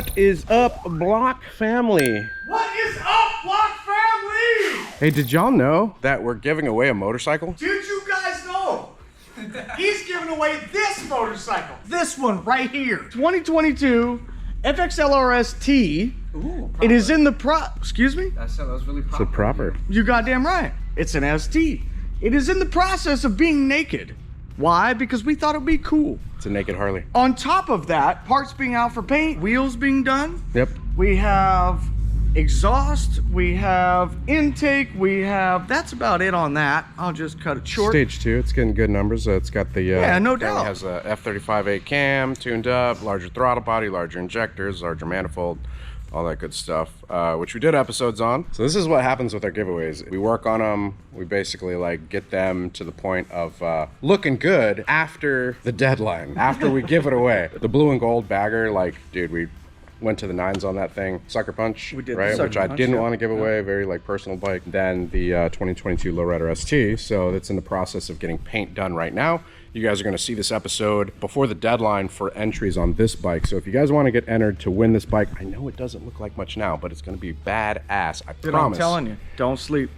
What is up, Block family? What is up, Block family? Hey, did y'all know that we're giving away a motorcycle? Did you guys know? He's giving away this motorcycle. This one right here. 2022 FXLR ST. Ooh, it is in the excuse me? That was really proper. It's a proper. You goddamn right. It's an ST. It is in the process of being naked. Why? Because we thought it would be cool. It's a naked Harley. On top of that, parts being out for paint, wheels being done. Yep. We have exhaust, we have intake, we have, that's about it on that. I'll just cut it short. Stage 2, it's getting good numbers. It's got the yeah, no doubt. It has a F35A cam, tuned up, larger throttle body, larger injectors, larger manifold, all that good stuff, which we did episodes on. So this is what happens with our giveaways. We work on them. We basically like get them to the point of looking good after the deadline, after we give it away. The blue and gold bagger, like, dude, we went to the nines on that thing. Sucker Punch, we did, right? Which I didn't want to give away, yeah. very like personal bike. Then the 2022 Low Rider ST. So that's in the process of getting paint done right now. You guys are going to see this episode before the deadline for entries on this bike. So if you guys want to get entered to win this bike, I know it doesn't look like much now, but it's going to be badass. I promise. I'm telling you, don't sleep.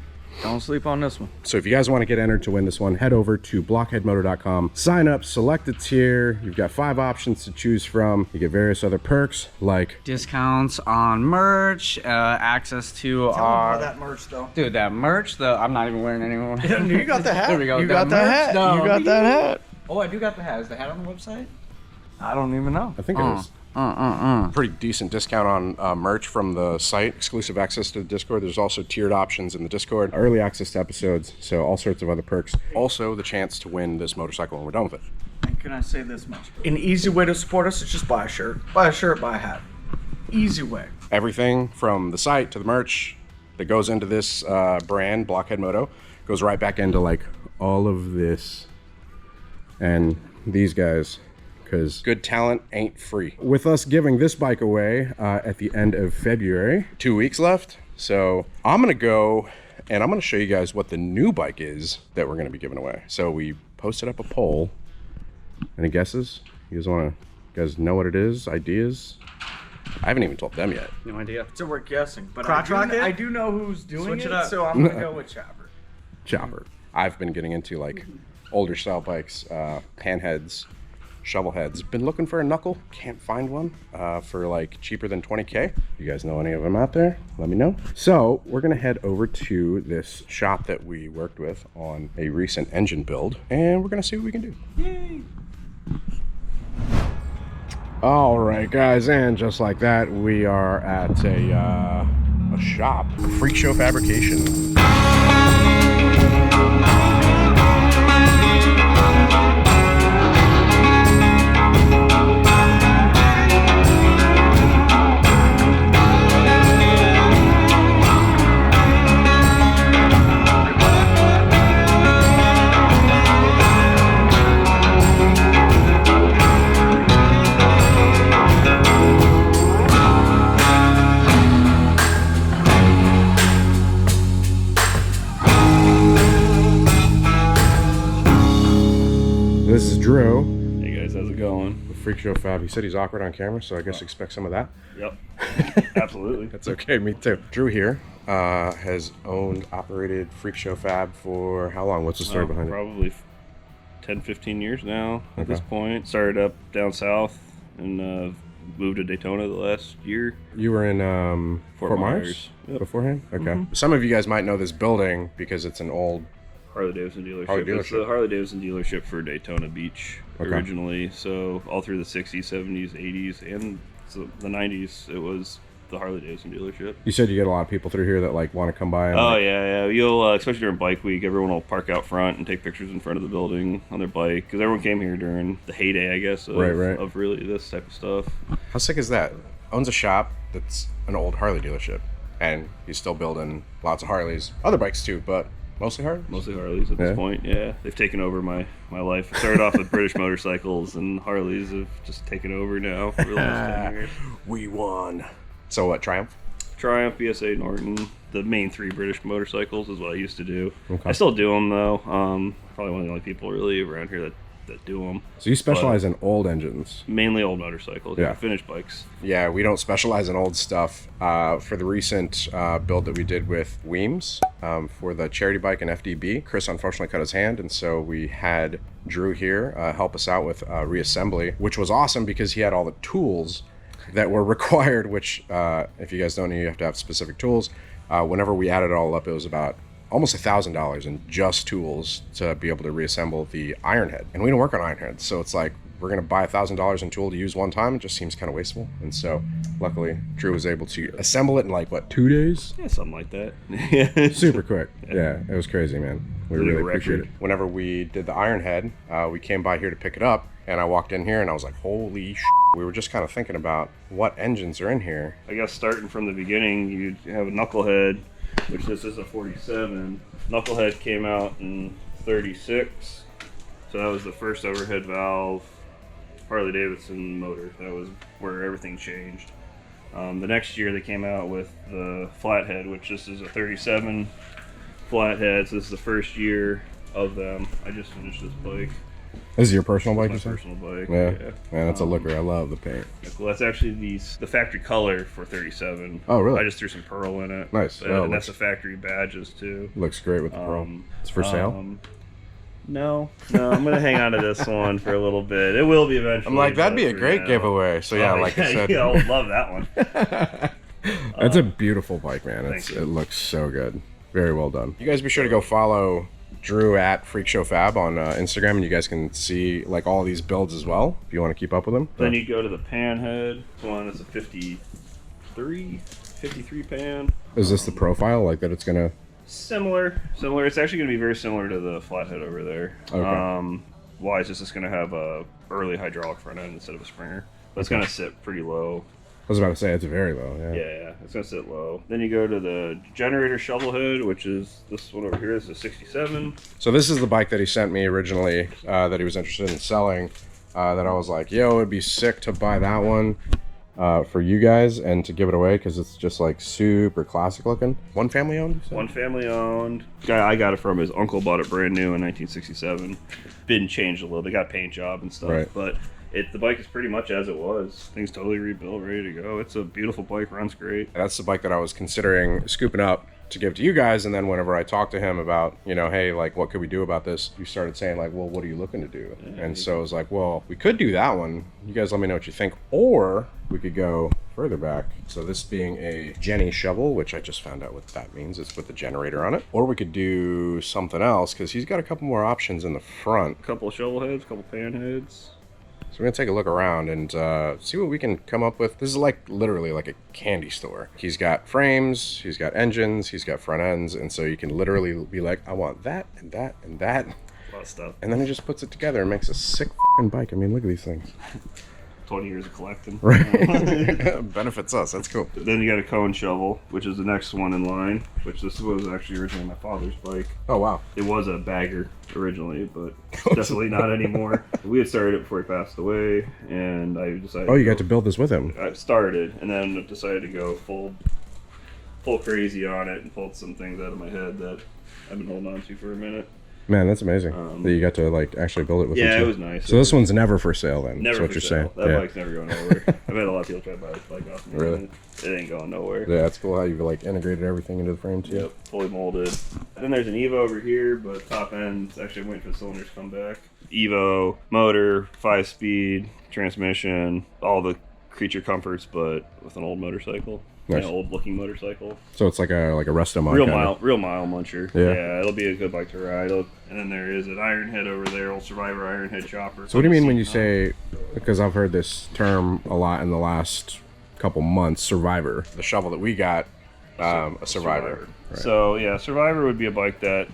Don't sleep on this one. So if you guys want to get entered to win this one, head over to blockheadmoto.com, sign up, select a tier. You've got 5 options to choose from. You get various other perks like discounts on merch, access to our... that merch though. Dude, that merch though, I'm not even wearing any more. You got the hat. There we go. You got that hat. Though. You got that hat. Oh, I do got the hat. Is the hat on the website? I don't even know. I think it is. Pretty decent discount on merch from the site. Exclusive access to the Discord. There's also tiered options in the Discord. Early access to episodes. So all sorts of other perks. Also the chance to win this motorcycle when we're done with it. And can I say this much? An easy way to support us is just buy a shirt. Buy a shirt, buy a hat. Easy way. Everything from the site to the merch that goes into this brand, Blockhead Moto, goes right back into like all of this and these guys. Because good talent ain't free. With us giving this bike away at the end of February, 2 weeks left. So I'm gonna go and I'm gonna show you guys what the new bike is that we're gonna be giving away. So we posted up a poll. Any guesses? You guys know what it is? Ideas? I haven't even told them yet. No idea. So we're guessing, but I do know who's doing Switch it, it up. so I'm gonna go with Chopper. Chopper. I've been getting into like older style bikes, Panheads, Shovelheads. Been looking for a knuckle, can't find one for like cheaper than 20K. You guys know any of them out there? Let me know. So we're gonna head over to this shop that we worked with on a recent engine build, and we're gonna see what we can do. Yay! All right, guys, and just like that, we are at a shop, Freakshow Fabrication. This is Drew. Hey guys, how's it going? With Freakshow Fab. He said he's awkward on camera, so I guess expect some of that. Yep, absolutely. That's okay, me too. Drew here has owned, operated Freakshow Fab for how long? What's the story behind it? Probably 10, 15 years now at Okay. this point. Started up down south and moved to Daytona the last year. You were in Fort Myers Yep. beforehand? Okay. Some of you guys might know this building because it's an old... Harley-Davidson dealership. Harley It's dealership. the Harley-Davidson dealership for Daytona Beach Okay. originally. So all through the 60s, 70s, 80s, and the 90s, it was the Harley-Davidson dealership. You said you get a lot of people through here that like want to come by and Oh like, yeah. You'll especially during bike week, everyone will park out front and take pictures in front of the building on their bike because everyone came here during the heyday, I guess, of, Right. of really this type of stuff. How sick is that? Owns a shop that's an old Harley dealership, and he's still building lots of Harleys, other bikes too, but mostly Harleys. Mostly Harleys at Yeah. this point. Yeah, they've taken over my life. I started off with British motorcycles, and Harleys have just taken over now for the last 10 years. We won. So what? Triumph? Triumph, BSA, Norton, the main 3 British motorcycles is what I used to do. Okay. I still do them though. Probably one of the only people really around here that that do them. So you specialize in old engines? Mainly old motorcycles, Yeah. finished bikes. Yeah, we don't specialize in old stuff. For the recent build that we did with Weems for the charity bike and FDB, Chris unfortunately cut his hand, and so we had Drew here help us out with reassembly, which was awesome because he had all the tools that were required, which if you guys don't know, you have to have specific tools. Whenever we added it all up, it was about almost $1,000 in just tools to be able to reassemble the iron head. And we don't work on iron heads, so it's like we're gonna buy $1,000 in tool to use one time. It just seems kind of wasteful. And so luckily Drew was able to assemble it in like what, 2 days? Yeah, something like that. Super quick. Yeah, it was crazy, man. We Really really a appreciate it. record. Whenever we did the iron head, we came by here to pick it up, and I walked in here and I was like, holy shit. We were just kind of thinking about what engines are in here. I guess starting from the beginning, you have a knucklehead, which this is a 47. Knucklehead came out in 36, so that was the first overhead valve Harley-Davidson motor. That was where everything changed. The next year they came out with the flathead, which this is a 37 flathead, so this is the first year of them. I just finished this bike. This is your personal bike, My you said? personal bike. Yeah. Man, that's a looker. I love the paint. Well, that's actually the factory color for 37. Oh, really? I just threw some pearl in it. Nice. And, Oh, that's the factory badges too. Looks great with the pearl. It's for sale? No, I'm gonna hang on to this one for a little bit. It will be eventually. I'm like, that'd but be a for great now- giveaway. So yeah, like I said, yeah, I would love that one. that's a beautiful bike, man. Thank you. It looks so good. Very well done. You guys be sure to go follow Drew at Freakshow Fab on Instagram, and you guys can see like all these builds as well if you want to keep up with them. Then you go to the Panhead. This one is a 53 pan. Is this the profile like that? It's gonna. Similar. It's actually going to be very similar to the flathead over there. Okay. Why is this going to have a early hydraulic front end instead of a springer? But it's going to sit pretty low. I was about to say it's very low. Yeah. Yeah, it's going to sit low. Then you go to the generator shovelhead, which is this one over here. This is a 67. So this is the bike that he sent me originally that he was interested in selling. That I was like, yo, it'd be sick to buy that one for you guys and to give it away because it's just like super classic looking. One family owned? you said? One family owned. Guy I got it from, his uncle bought it brand new in 1967. Been changed a little. They got paint job and stuff, Right. but the bike is pretty much as it was. Thing's totally rebuilt, ready to go. It's a beautiful bike, runs great. That's the bike that I was considering scooping up to give to you guys, and then whenever I talked to him about, you know, hey, like, what could we do about this? You started saying, like, well, what are you looking to do? And so I was like, well, we could do that one. You guys let me know what you think. Or we could go further back. So this being a Jenny shovel, which I just found out what that means. It's with the generator on it. Or we could do something else, because he's got a couple more options in the front. A couple of shovel heads, a couple pan heads. So we're gonna take a look around and see what we can come up with. This is like literally like a candy store. He's got frames, he's got engines, he's got front ends, and so you can literally be like, I want that and that and that. A lot of stuff. And then he just puts it together and makes a sick f***ing bike. I mean, look at these things. 20 years of collecting. Right. Benefits us. That's cool. Then you got a cone shovel, which is the next one in line, which this was actually originally my father's bike. Oh, wow. It was a bagger originally, but definitely not anymore. We had started it before he passed away, and I decided... Oh, you got to build this with him. I started, and then decided to go full crazy on it and pulled some things out of my head that I've been holding on to for a minute. Man, that's amazing that you got to like actually build it with him. Yeah, too. it was nice. So this one's never for sale then? Never That's what for you're sale. saying? That bike's never going nowhere. I've had a lot of people try to buy this bike off me. Really? It ain't going nowhere. Yeah, that's cool how you've like integrated everything into the frame too. Yep, fully molded. And then there's an Evo over here, but top end, actually I'm waiting for the cylinders to come back. Evo, motor, 5-speed, transmission, all the creature comforts, but with an old motorcycle. Nice. An old looking motorcycle. So it's like a resto mod. Real kinda. mile muncher. Yeah. Yeah, it'll be a good bike to ride. And then there is an iron head over there, old Survivor iron head chopper. So what do you mean when you say, because I've heard this term a lot in the last couple months, Survivor. The shovel that we got, a Survivor. Right. So yeah, Survivor would be a bike that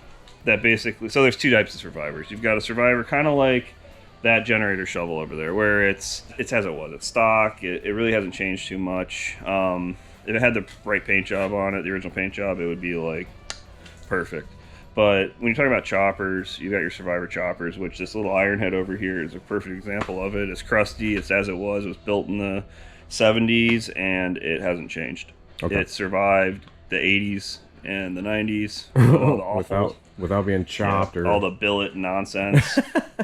basically, so there's two types of Survivors. You've got a Survivor kind of like that generator shovel over there, where it's as it was. It's stock. It really hasn't changed too much. If it had the right paint job on it, the original paint job, it would be like perfect. But when you're talking about choppers, you got your Survivor choppers, which this little iron head over here is a perfect example of it. It's crusty. It's as it was. It was built in the 70s, and it hasn't changed. Okay. It survived the 80s and the 90s. All the awful, without being chopped or all the billet nonsense.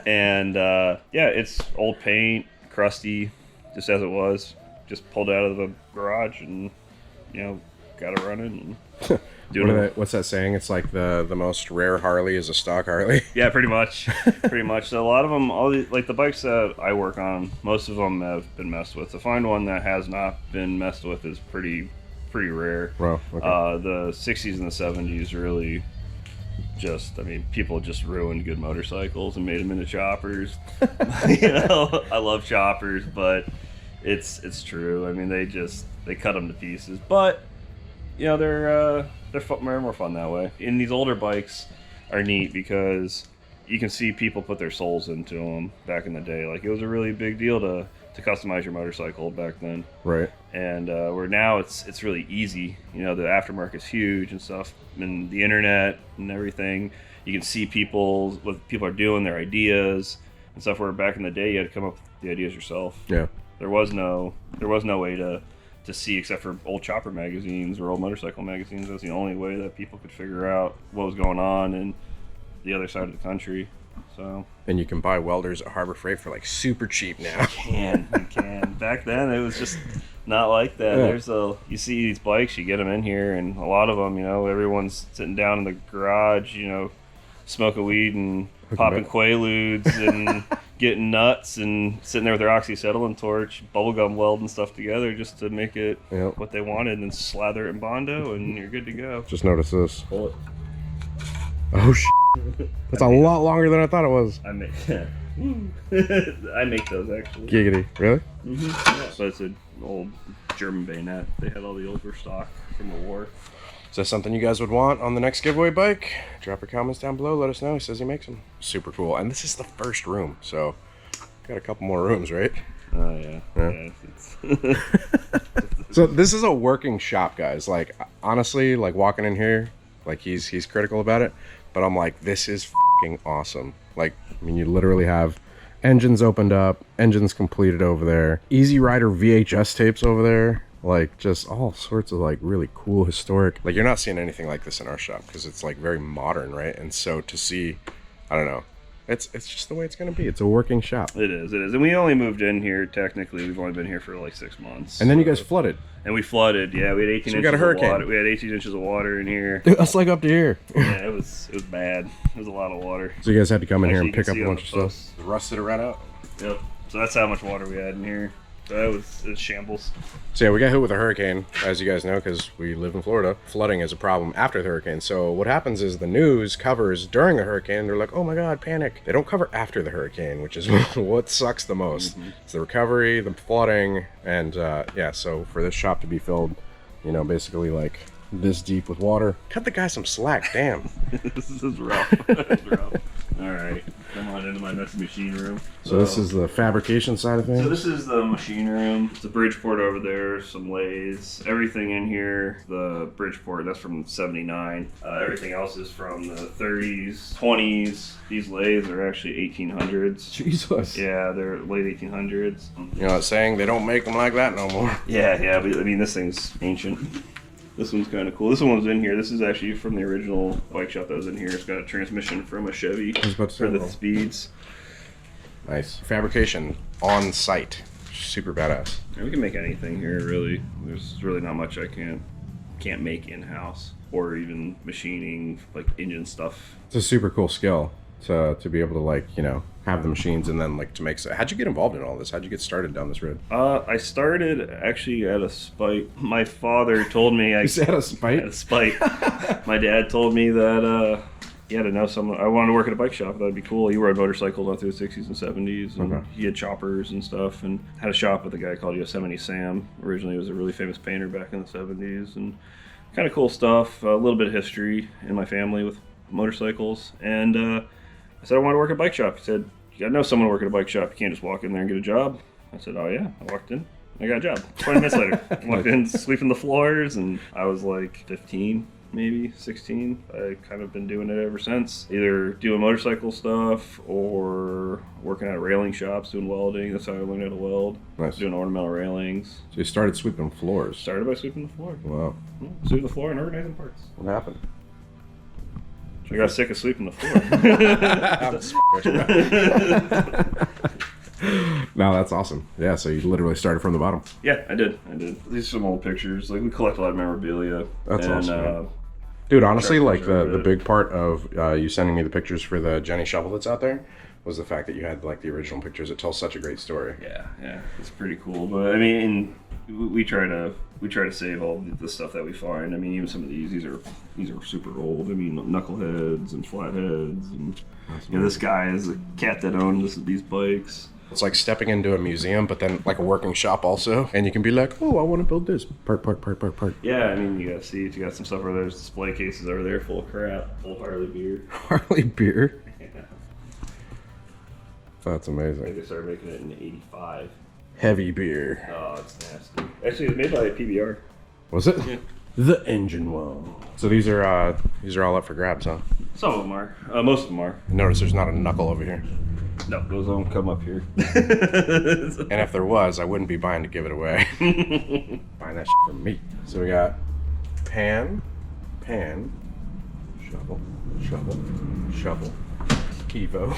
And yeah, it's old paint, crusty, just as it was. Just pulled out of the garage and, you know, got it running. And what's that saying? It's like the most rare Harley is a stock Harley. Yeah, pretty much. Pretty much. So a lot of them, like the bikes that I work on, most of them have been messed with. To find one that has not been messed with is pretty rare. Wow. Okay. The 60s and the 70s really just, I mean, people just ruined good motorcycles and made them into choppers. You know, I love choppers, but it's true. I mean, they cut them to pieces. But, you know, they're more fun that way. And these older bikes are neat because you can see people put their souls into them back in the day. Like, it was a really big deal to customize your motorcycle back then. Right. And where now it's really easy. You know, the aftermarket's huge and stuff, and the internet and everything. You can see what people are doing, their ideas and stuff. Where back in the day, you had to come up with the ideas yourself. Yeah. There was no way to see, except for old chopper magazines or old motorcycle magazines. That's the only way that people could figure out what was going on in the other side of the country. So. And you can buy welders at Harbor Freight for like super cheap now. You can. Back then, it was just not like that. Yeah. You see these bikes, you get them in here, and a lot of them, you know, everyone's sitting down in the garage, you know, smoking weed and popping Quaaludes and getting nuts and sitting there with their oxyacetylene torch, bubblegum welding stuff together just to make it what they wanted, and then slather it in Bondo, and you're good to go. Just notice this. Pull it. Oh, that's a lot longer than I thought it was. I make those, actually. Giggity. Really? Mm-hmm. Yeah. So it's an old German bayonet. They had all the older stock from the war. Is that something you guys would want on the next giveaway bike? Drop your comments down below. Let us know. He says he makes them. Super cool. And this is the first room, so got a couple more rooms, right? Oh, yeah. So this is a working shop, guys. Like, honestly, like walking in here, like he's critical about it, but I'm like, this is fucking awesome. Like, I mean, you literally have engines opened up, engines completed over there, Easy Rider VHS tapes over there, like just all sorts of like really cool historic. Like, you're not seeing anything like this in our shop because it's like very modern, right? And so to see, I don't know, it's just the way it's going to be. It's a working shop. It is. And we only moved in here, technically. We've only been here for like 6 months. And then you guys flooded. And we flooded, yeah. We had 18 inches got a hurricane. of water. We had 18 inches of water in here. Dude, that's like up to here. Yeah, it was bad. It was a lot of water. So you guys had to come in here and pick up a bunch of stuff. Rusted it right out. Yep. So that's how much water we had in here. So it was shambles. So yeah, we got hit with a hurricane, as you guys know, because we live in Florida. Flooding is a problem after the hurricane. So what happens is the news covers during the hurricane. They're like, oh my God, panic. They don't cover after the hurricane, which is what sucks the most. Mm-hmm. It's the recovery, the flooding, and yeah, so for this shop to be filled, you know, basically like this deep with water. Cut the guy some slack, damn. This is rough. It's rough. All right, come on into my messy machine room. So this is the fabrication side of things? So this is the machine room. It's a Bridgeport over there, some lathes, everything in here. The Bridgeport, that's from '79. Everything else is from the 30s, 20s. These lathes are actually 1800s. Jesus. Yeah, they're late 1800s. You know what I'm saying? They don't make them like that no more. Yeah, but I mean, this thing's ancient. This one's kind of cool. This one's in here. This is actually from the original bike shop that was in here. It's got a transmission from a Chevy for the speeds. Nice. Fabrication on site. Super badass. Yeah, we can make anything here, really. There's really not much I can't make in-house, or even machining, like engine stuff. It's a super cool skill to be able to, like, you know, have the machines and then like to make. How'd you get involved in all this? How'd you get started down this road? I started actually at a spite. My father told me You said a spite? At a spite. My dad told me that he had to know someone. I wanted to work at a bike shop. That'd be cool. He rode motorcycles all through the 60s and 70s, and he had choppers and stuff, and had a shop with a guy called Yosemite Sam. Originally, he was a really famous painter back in the 70s, and kind of cool stuff. A little bit of history in my family with motorcycles, and I said I want to work at a bike shop. He said, you gotta know someone to work at a bike shop. You can't just walk in there and get a job. I said, oh yeah. I walked in. I got a job. 20 minutes later. Walked in, sweeping the floors, and I was like 15. maybe 16. I kind of been doing it ever since. Either doing motorcycle stuff or working at railing shops doing welding. That's how I learned how to weld. Nice. Doing ornamental railings. So you started sweeping floors. Started by sweeping the floor. Wow. Sweeping the floor and organizing parts. What happened? I got sick of sweeping the floor. No, that's awesome. Yeah, so you literally started from the bottom. Yeah, I did. These are some old pictures. Like, we collect a lot of memorabilia. That's awesome. Man. Dude, honestly, like the big part of you sending me the pictures for the Jenny shovel that's out there was the fact that you had like the original pictures. It tells such a great story. Yeah, it's pretty cool. But I mean, we try to save all the stuff that we find. I mean, even some of these are super old. I mean, knuckleheads and flatheads, and this guy is a cat that owns these bikes. It's like stepping into a museum, but then like a working shop also. And you can be like, oh, I want to build this. Part. Yeah, I mean, you got seats, you got some stuff over there. There's display cases over there full of crap, full of Harley beer. Harley beer? Yeah. That's I amazing. think they started making it in '85. Heavy beer. Oh, it's nasty. Actually, it was made by PBR. Was it? Yeah. The engine one. So these are all up for grabs, huh? Some of them are. Most of them are. Notice there's not a knuckle over here. No, those don't come up here. And if there was, I wouldn't be buying to give it away. Buying that shit from me. So we got pan, shovel, Evo.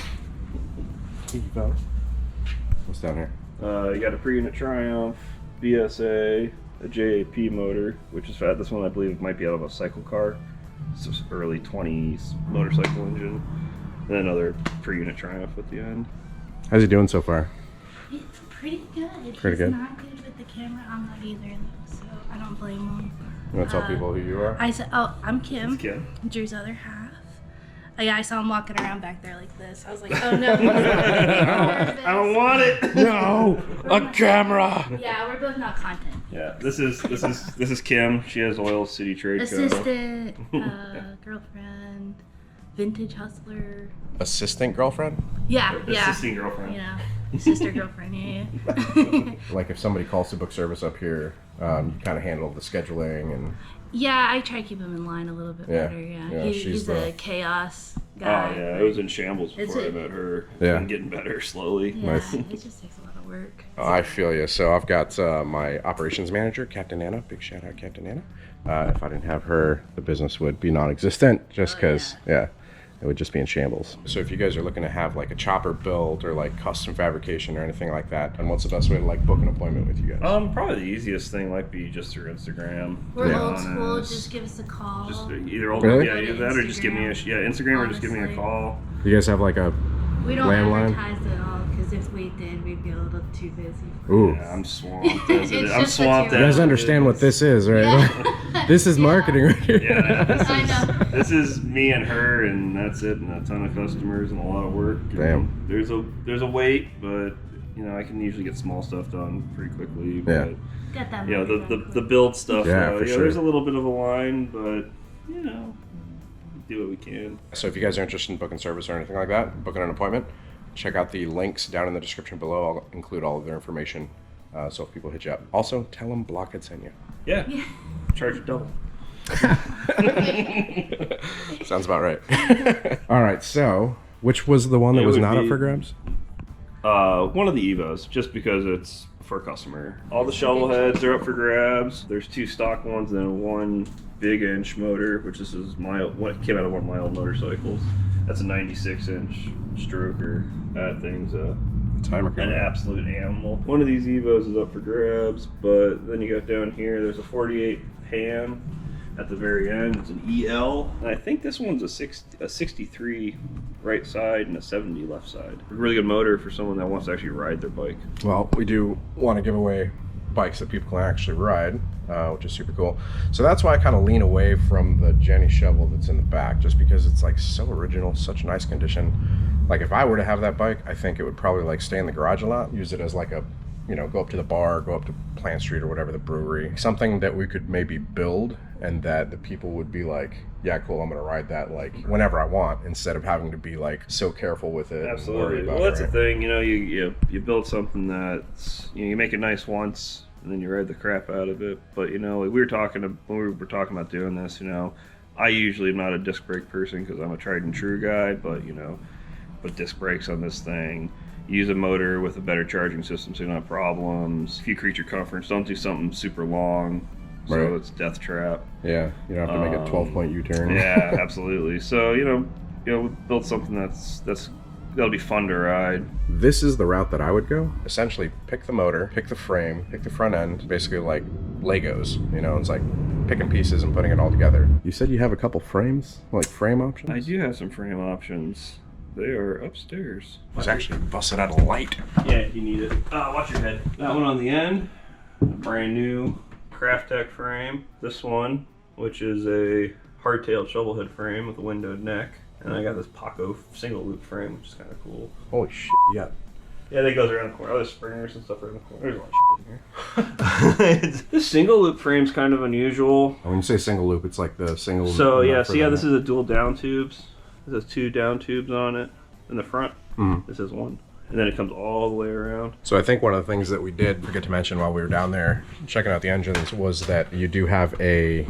What's down here? You got a pre-unit Triumph, BSA, a JAP motor, which is fat. This one I believe might be out of a cycle car. It's this early 20s motorcycle engine. And then another pre-unit Triumph at the end. How's he doing so far? It's pretty good. Pretty good. He's not good with the camera. I'm not either, though, so I don't blame him. You want to tell people who you are? I said, oh, I'm Kim. It's Kim. Drew's other half. Yeah, I saw him walking around back there like this. I was like, oh no. I don't want it. No, a camera. Yeah, we're both not content. Yeah, this is Kim. She has Oil City Trade Co. Assistant, girlfriend, vintage hustler. Assistant girlfriend? Yeah. Assistant girlfriend. You know, sister girlfriend. Yeah. Like if somebody calls to book service up here, you kind of handle the scheduling and. Yeah, I try to keep him in line a little bit better. Yeah, he's a chaos guy. Oh yeah, it was in shambles before I met her. Yeah. And getting better slowly. Yeah, Nice. it just takes a lot of work. Oh, I feel you. So I've got my operations manager, Captain Anna. Big shout out, Captain Anna. If I didn't have her, the business would be non-existent just because, it would just be in shambles. So if you guys are looking to have like a chopper built or like custom fabrication or anything like that, and what's the best way to like book an appointment with you guys? Probably the easiest thing might be just through Instagram. We're Yeah. old school. Just give us a call. Just either old, Really? either that or just give me a Instagram or just give me a Honestly. call. You guys have like a We don't landline? advertise at all because if we did, we'd be a little too busy. Ooh. Yeah, I'm swamped. As it is. It's I'm just swamped. what You you guys as it understand what is. this is, right? Yeah. This is marketing right here. Yeah, I know. this is me and her, and that's it, and a ton of customers and a lot of work. And Damn. There's a wait, but I can usually get small stuff done pretty quickly. But, Yeah. Get that. Yeah, money the done build stuff. Yeah, for sure. There's a little bit of a line, but we do what we can. So if you guys are interested in booking service or anything like that, booking an appointment, check out the links down in the description below. I'll include all of their information. So if people hit you up. Also, tell them Blockhead sent you. Yeah. Charge it double. Sounds about right. All right, so which was the one that It was would not up be- for grabs? One of the Evos, just because it's for a customer. All the shovel heads are up for grabs. There's 2 stock ones and then 1 big inch motor, which this is what came out of one of my old motorcycles. That's a 96 inch stroker. That thing's Timer an absolute animal. One of these Evos is up for grabs, but then you got down here, there's a 48 pan at the very end. It's an EL, and I think this one's a 63 right side and a 70 left side. A really good motor for someone that wants to actually ride their bike. Well, we do want to give away bikes that people can actually ride, which is super cool. So that's why I kind of lean away from the Jenny shovel that's in the back, just because it's like so original, such nice condition. Like if I were to have that bike, I think it would probably like stay in the garage a lot, use it as like a, go up to the bar, go up to Plant Street or whatever, the brewery. Something that we could maybe build and that the people would be like, yeah, cool, I'm gonna ride that like whenever I want, instead of having to be like so careful with it. And worry Absolutely. about Well, that's it, the right? thing. You build something that's you make it nice once, and then you ride the crap out of it. But we were talking when we were talking about doing this. I usually am not a disc brake person because I'm a tried and true guy, but put disc brakes on this thing. Use a motor with a better charging system so you don't have problems. If you create your comforts, don't do something super long, so it's death trap. Yeah, you don't have to make a 12-point U-turn. Yeah, absolutely. So build something that'll be fun to ride. This is the route that I would go. Essentially, pick the motor, pick the frame, pick the front end, basically like Legos. It's like picking pieces and putting it all together. You said you have a couple frames, like frame options? I do have some frame options. They are upstairs. I was actually busted out a light. Yeah, if you need it. Watch your head. That one on the end, a brand new Craft Tech frame. This one, which is a hardtailed shovelhead frame with a windowed neck. And I got this Paco single loop frame, which is kind of cool. Holy shit, yeah. Yeah, that goes around the corner. There's springers and stuff around the corner. There's a lot of shit in here. This single loop frame's kind of unusual. When you say single loop, it's like the single loop. So yeah, see how this is a dual down tubes? This has 2 down tubes on it in the front. This is one. And then it comes all the way around. So I think one of the things that we did forget to mention while we were down there checking out the engines was that you do have a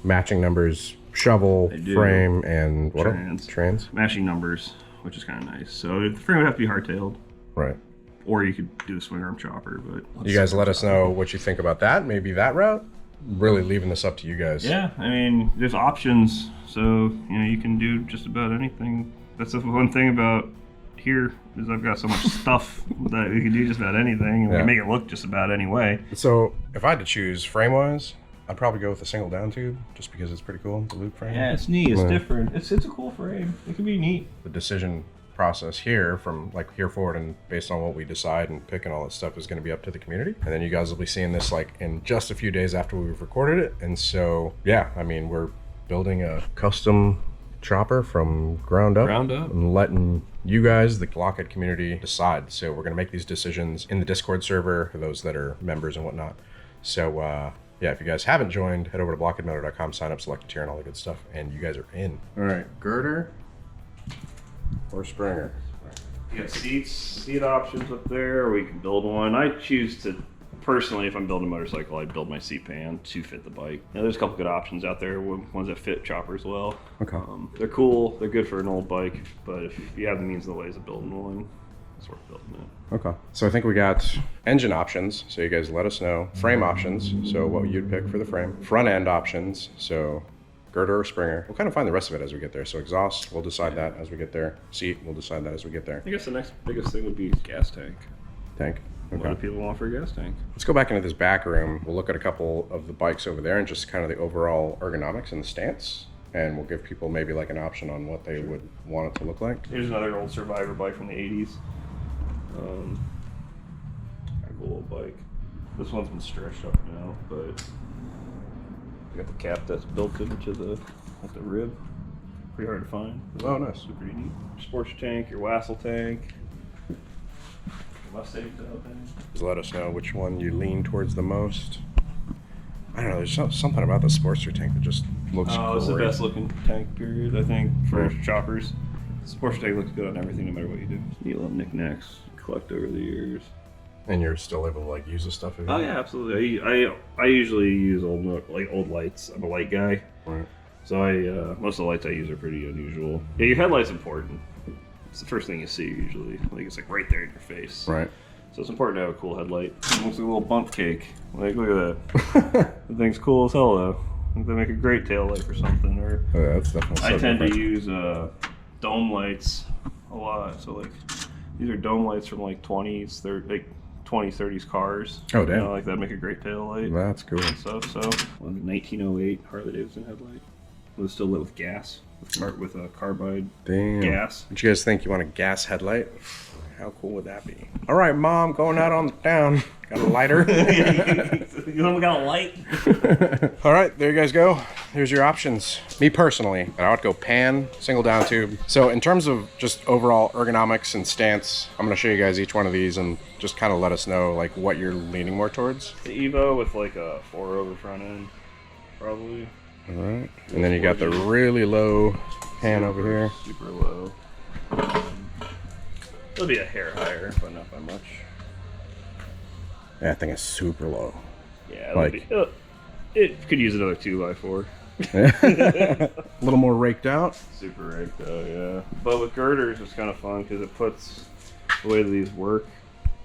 matching numbers shovel, frame, and what else? Trans. Matching numbers, which is kind of nice. So the frame would have to be hardtailed. Right. Or you could do the swing arm chopper, but... You guys let us know what you think about that. Maybe that route? Really leaving this up to you guys. Yeah, I mean, there's options. So, you can do just about anything. That's the one thing about here is I've got so much stuff that we can do just about anything. And we can make it look just about any way. So if I had to choose frame-wise, I'd probably go with a single down tube, just because it's pretty cool, the loop frame. Yeah, it's neat. It's different. It's a cool frame. It can be neat. The decision process here, from like here forward, and based on what we decide and pick and all that stuff, is going to be up to the community. And then you guys will be seeing this like in just a few days after we've recorded it. And so, yeah, I mean, we're building a custom chopper from ground up and letting you guys, the Blockhead community, decide. So we're going to make these decisions in the Discord server for those that are members and whatnot. So, yeah, if you guys haven't joined, head over to blockheadmoto.com, sign up, select a tier, and all the good stuff, and you guys are in. All right, girder or Springer? You got seat options up there, or we can build one. I choose to, personally, if I'm building a motorcycle, I build my seat pan to fit the bike. There's a couple good options out there, ones that fit choppers well. Okay. They're cool, they're good for an old bike, but if you have the means and the ways of building one, it's worth building it. Okay. So I think we got engine options, so you guys let us know. Frame options, so what you'd pick for the frame. Front end options, so girder or Springer. We'll kind of find the rest of it as we get there. So exhaust, we'll decide that as we get there. Seat, we'll decide that as we get there. I guess the next biggest thing would be gas tank. Tank. Okay. A lot of people want for a gas tank. Let's go back into this back room. We'll look at a couple of the bikes over there and just kind of the overall ergonomics and the stance. And we'll give people maybe like an option on what they would want it to look like. Here's another old Survivor bike from the 80s. A cool old bike. This one's been stretched up now, but I got the cap that's built into the rib. Pretty hard to find. Oh, nice. Super pretty neat. Sports tank, your Wassel tank, your Mustang tail tank. Just let us know which one you lean towards the most. I don't know, there's something about the Sportster tank that just looks great. It's the best looking tank, period, I think, for choppers. The Sportster tank looks good on everything, no matter what you do. Neat little knickknacks collect over the years. And you're still able to like use this stuff? Oh yeah, absolutely. I usually use old lights. I'm a light guy. Right. So most of the lights I use are pretty unusual. Yeah, your headlight's important. It's the first thing you see usually. Like it's like right there in your face. Right. So it's important to have a cool headlight. It looks like a little bump cake. Like look at that. The thing's cool as hell though. I think they make a great tail light or something. Or yeah, that's definitely. I tend to use dome lights a lot. So like these are dome lights from like 20s, 30s cars. Oh damn! Like that make a great tail light. That's cool. And stuff. So 1908 Harley-Davidson headlight. It was still lit with gas, with a carbide gas. What you guys think? You want a gas headlight? How cool would that be? All right, Mom, going out on the town. Got a lighter? You got a light? All right, there you guys go. Here's your options. Me personally, I would go pan, single down tube. So in terms of just overall ergonomics and stance, I'm gonna show you guys each one of these and just kind of let us know like what you're leaning more towards. The Evo with like a 4-over front end, probably. All right, and then you got the really low pan over here. Super low. It'll be a hair higher, but not by much. That thing is super low. Yeah, like, it could use another 2x4. A little more raked out. Super raked out, yeah. But with girders, it's kind of fun because it puts the way that these work.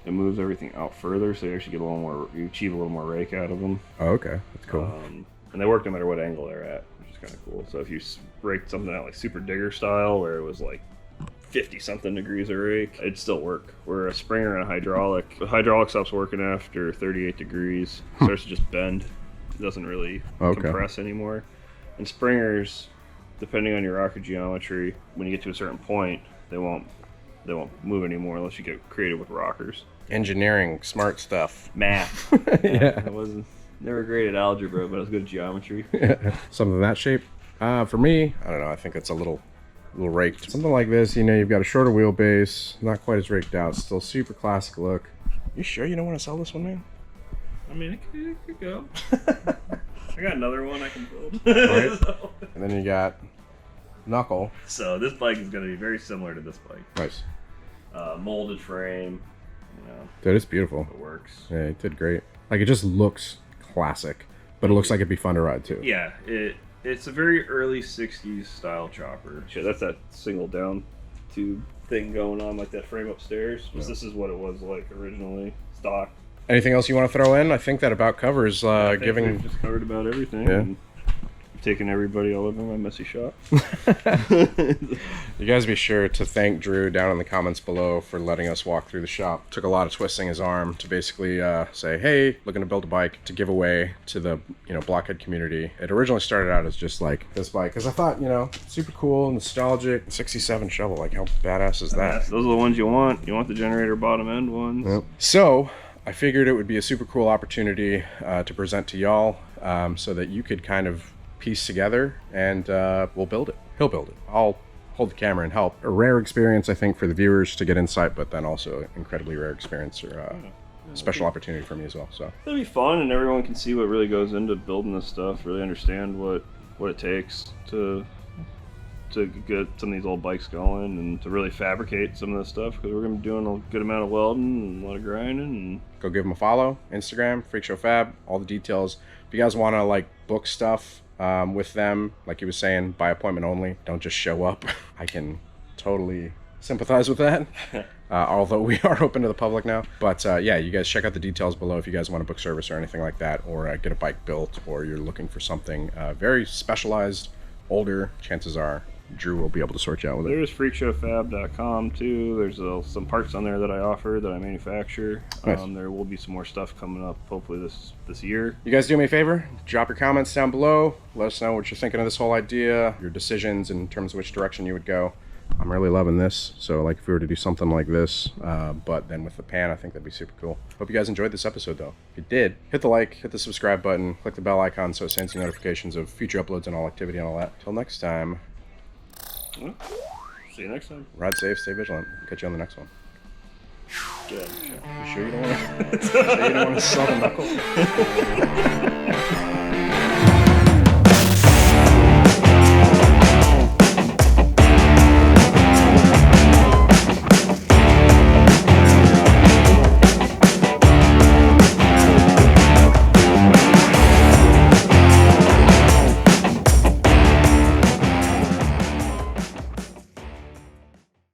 It moves everything out further, so you actually get a little more. You achieve a little more rake out of them. Oh, okay, that's cool. And they work no matter what angle they're at, which is kind of cool. So if you raked something out like super digger style, where it was like 50-something degrees of rake, it'd still work. Where a Springer and the hydraulic stops working after 38 degrees, starts to just bend. It doesn't really compress anymore. And Springers, depending on your rocker geometry, when you get to a certain point, they won't move anymore unless you get creative with rockers. Engineering, smart stuff. Math. Yeah. I wasn't never great at algebra, but I was good at geometry. Something that shape. For me, I don't know. I think it's a little raked. Something like this. You've got a shorter wheelbase, not quite as raked out. Still super classic look. You sure you don't want to sell this one, man? I mean, it could go. I got another one I can build. Right. So. And then you got Knuckle. So this bike is going to be very similar to this bike. Nice. Molded frame. Dude, it's beautiful. It works. Yeah, it did great. Like, it just looks classic, but it looks like it'd be fun to ride too. Yeah, it's a very early 60s style chopper. Shit, that's that single down tube thing going on, like that frame upstairs. Yeah. This is what it was like originally, stock. Anything else you want to throw in? I think that about covers giving. We've just covered about everything. Yeah. And taking everybody all over my messy shop. You guys be sure to thank Drew down in the comments below for letting us walk through the shop. Took a lot of twisting his arm to basically say, hey, looking to build a bike to give away to the Blockhead community. It originally started out as just like this bike because I thought, super cool, nostalgic, 67 shovel. Like, how badass is that? Those are the ones you want. You want the generator bottom end ones. Yep. So I figured it would be a super cool opportunity to present to y'all so that you could kind of piece together, and we'll build it. He'll build it. I'll hold the camera and help. A rare experience, I think, for the viewers to get insight, but then also incredibly rare experience or special opportunity for me as well. So it'll be fun, and everyone can see what really goes into building this stuff. Really understand what it takes to get some of these old bikes going, and to really fabricate some of this stuff, because we're going to be doing a good amount of welding and a lot of grinding. And go give them a follow. Instagram, Freakshow Fab, all the details. If you guys want to book stuff with them, like he was saying, by appointment only, don't just show up. I can totally sympathize with that. Although we are open to the public now. But yeah, you guys check out the details below if you guys want to book service or anything like that, or get a bike built, or you're looking for something very specialized, older. Chances are Drew will be able to sort you out with it. There's freakshowfab.com too. There's some parts on there that I offer, that I manufacture. Nice. There will be some more stuff coming up hopefully this year. You guys do me a favor, drop your comments down below. Let us know what you're thinking of this whole idea, your decisions in terms of which direction you would go. I'm really loving this. So if we were to do something like this, but then with the pan, I think that'd be super cool. Hope you guys enjoyed this episode though. If you did, hit the like, hit the subscribe button, click the bell icon so it sends you notifications of future uploads and all activity and all that. Till next time. Well, see you next time. Ride safe, stay vigilant. Catch you on the next one. Good. You sure you don't want to sell the knuckle?